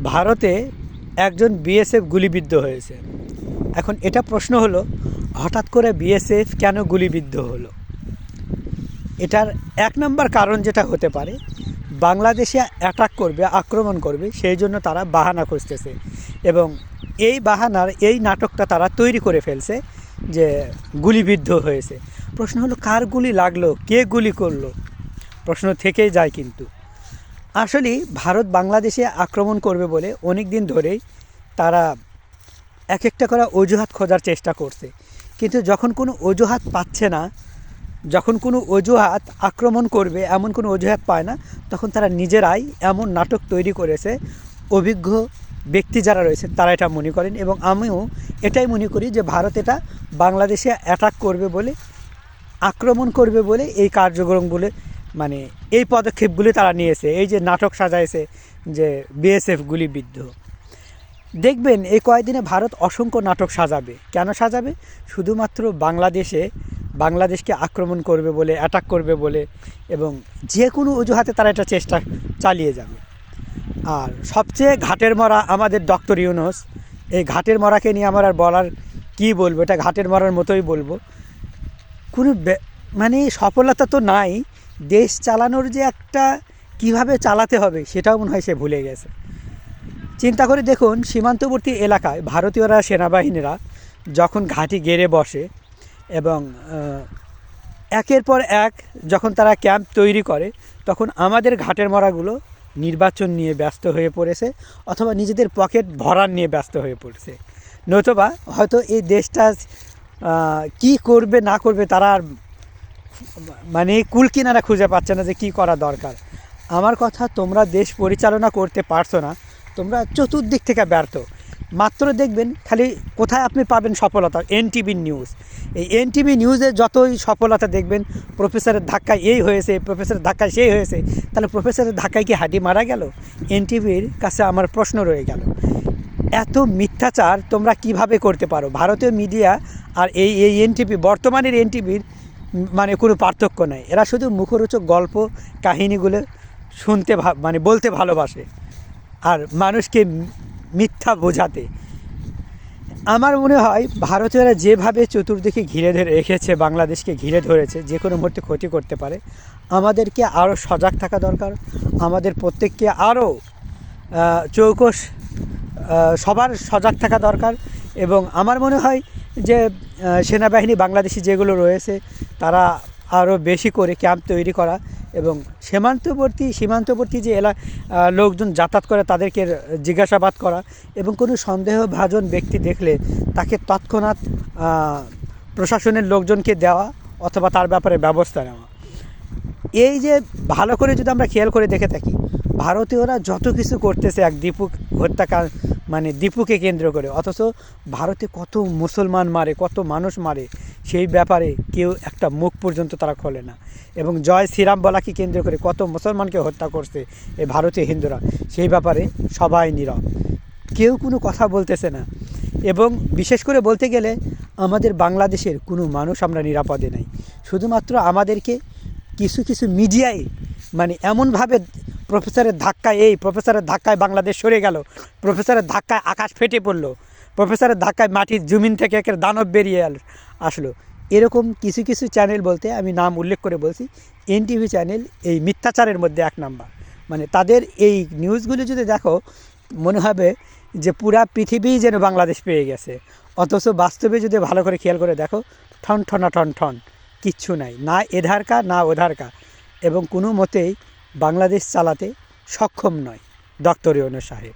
ভারতে একজন বিএসএফ গুলিবিদ্ধ হয়েছে। এখন এটা প্রশ্ন হলো, হঠাৎ করে বিএসএফ কেন গুলিবিদ্ধ হলো? এটার এক নম্বর কারণ যেটা হতে পারে, বাংলাদেশে অ্যাটাক করবে, আক্রমণ করবে, সেই জন্য তারা বাহানা খুঁজতেছে এবং এই বাহানার এই নাটকটা তারা তৈরি করে ফেলছে যে গুলিবিদ্ধ হয়েছে। প্রশ্ন হলো, কার গুলি লাগলো, কে গুলি করলো? প্রশ্ন থেকেই যায়। কিন্তু আসলে ভারত বাংলাদেশে আক্রমণ করবে বলে অনেক দিন ধরেই তারা এক একটা করে অজুহাত খোঁজার চেষ্টা করছে, কিন্তু যখন কোনো অজুহাত পাচ্ছে না, যখন কোনো অজুহাত আক্রমণ করবে এমন কোনো অজুহাত পায় না, তখন তারা নিজেরাই এমন নাটক তৈরি করেছে। অভিজ্ঞ ব্যক্তি যারা রয়েছে তারা এটা মনে করেন এবং আমিও এটাই মনে করি যে ভারত এটা বাংলাদেশে অ্যাটাক করবে বলে, আক্রমণ করবে বলে এই কার্যক্রম বলে, মানে এই পদক্ষেপগুলি তারা নিয়েছে। এই যে নাটক সাজাইছে যে বিএসএফ গুলিবিদ্ধ, দেখবেন এই কয়েকদিনে ভারত অসংখ্য নাটক সাজাবে। কেন সাজাবে? শুধুমাত্র বাংলাদেশকে আক্রমণ করবে বলে, অ্যাটাক করবে বলে, এবং যে কোনো অজুহাতে তারা এটা চেষ্টা চালিয়ে যাবে। আর সবচেয়ে ঘাটের মরা আমাদের ডক্টর ইউনূস। এই ঘাটের মরাকে নিয়ে আমার আর বলার কী বলবো, এটা ঘাটের মরার মতোই বলবো। কোনো মানে সফলতা তো নাই, দেশ চালানোর যে একটা কিভাবে চালাতে হবে সেটাও মনে হয় সে ভুলে গেছে। চিন্তা করে দেখুন, সীমান্তবর্তী এলাকায় ভারতীয়রা, সেনাবাহিনীরা যখন ঘাঁটি গেড়ে বসে এবং একের পর এক যখন তারা ক্যাম্প তৈরি করে, তখন আমাদের ঘাটের মরাগুলো নির্বাচন নিয়ে ব্যস্ত হয়ে পড়েছে অথবা নিজেদের পকেট ভরার নিয়ে ব্যস্ত হয়ে পড়েছে। নতুবা হয়তো এই দেশটা কি করবে না করবে তারা আর মানে কুল কিনারা খুঁজে পাচ্ছে না যে কী করা দরকার। আমার কথা, তোমরা দেশ পরিচালনা করতে পারছো না, তোমরা চতুর্দিক থেকে ব্যর্থ। মাত্র দেখবেন খালি কোথায় আপনি পাবেন সফলতা, এনটিভি নিউজ। এই এনটিভি নিউজে যতই সফলতা দেখবেন, প্রফেসরের ধাক্কায় এই হয়েছে, প্রফেসরের ধাক্কায় সেই হয়েছে, তাহলে প্রফেসরের ধাক্কায় কি হাঁটি মারা গেল? এনটিভির কাছে আমার প্রশ্ন রয়ে গেল, এত মিথ্যাচার তোমরা কিভাবে করতে পারো? ভারতীয় মিডিয়া আর এই এনটিভি, বর্তমানের এনটিভির মানে কোনো পার্থক্য নাই। এরা শুধু মুখরোচক গল্প কাহিনীগুলো শুনতে মানে বলতে ভালোবাসে আর মানুষকে মিথ্যা বোঝাতে। আমার মনে হয় ভারতীয়রা যেভাবে চতুর্দিকে ঘিরে ধরে রেখেছে, বাংলাদেশকে ঘিরে ধরেছে, যে কোনো মুহূর্তে ক্ষতি করতে পারে। আমাদেরকে আরও সজাগ থাকা দরকার। আমাদের প্রত্যেককে আরও চৌকস, সবার সজাগ থাকা দরকার। এবং আমার মনে হয় যে সেনাবাহিনী বাংলাদেশি যেগুলো রয়েছে তারা আরও বেশি করে ক্যাম্প তৈরি করা এবং সীমান্তবর্তী যে লোকজন যাতায়াত করে তাদেরকে জিজ্ঞাসাবাদ করা এবং কোনো সন্দেহভাজন ব্যক্তি দেখলে তাকে তৎক্ষণাৎ প্রশাসনের লোকজনকে দেওয়া অথবা তার ব্যাপারে ব্যবস্থা নেওয়া। এই যে ভালো করে যদি আমরা খেয়াল করে দেখে থাকি, ভারতীয়রা যত কিছু করতেছে এক দীপু হত্যাকাণ্ড, মানে দীপুকে কেন্দ্র করে, অথচ ভারতে কত মুসলমান মারে, কত মানুষ মারে, সেই ব্যাপারে কেউ একটা মুখ পর্যন্ত তারা খোলে না। এবং জয় শ্রীরাম বলাকে কেন্দ্র করে কত মুসলমানকে হত্যা করছে এই ভারতীয় হিন্দুরা, সেই ব্যাপারে সবাই নীরব, কেউ কোনো কথা বলতেছে না। এবং বিশেষ করে বলতে গেলে আমাদের বাংলাদেশের কোনো মানুষ আমরা নিরাপদে নাই। শুধুমাত্র আমাদেরকে কিছু মিডিয়ায় মানে এমনভাবে প্রফেসরের ধাক্কায় বাংলাদেশ সরে গেল, প্রফেসরের ধাক্কায় আকাশ ফেটে পড়লো, প্রফেসরের ধাক্কায় মাটির জমিন থেকে একের দানব বেরিয়ে আসলো, এরকম কিছু চ্যানেল, বলতে আমি নাম উল্লেখ করে বলছি, এনটিভি চ্যানেল এই মিথ্যাচারের মধ্যে এক নাম্বার। মানে তাদের এই নিউজগুলি যদি দেখো, মনে হবে যে পুরা পৃথিবীই যেন বাংলাদেশ পেয়ে গেছে, অথচ বাস্তবে যদি ভালো করে খেয়াল করে দেখো, ঠন কিচ্ছু নাই, না এধার কা না ওধার কা, এবং কোনো মতেই বাংলাদেশ চালাতে সক্ষম নয় ডক্টর ইউনূস সাহেব।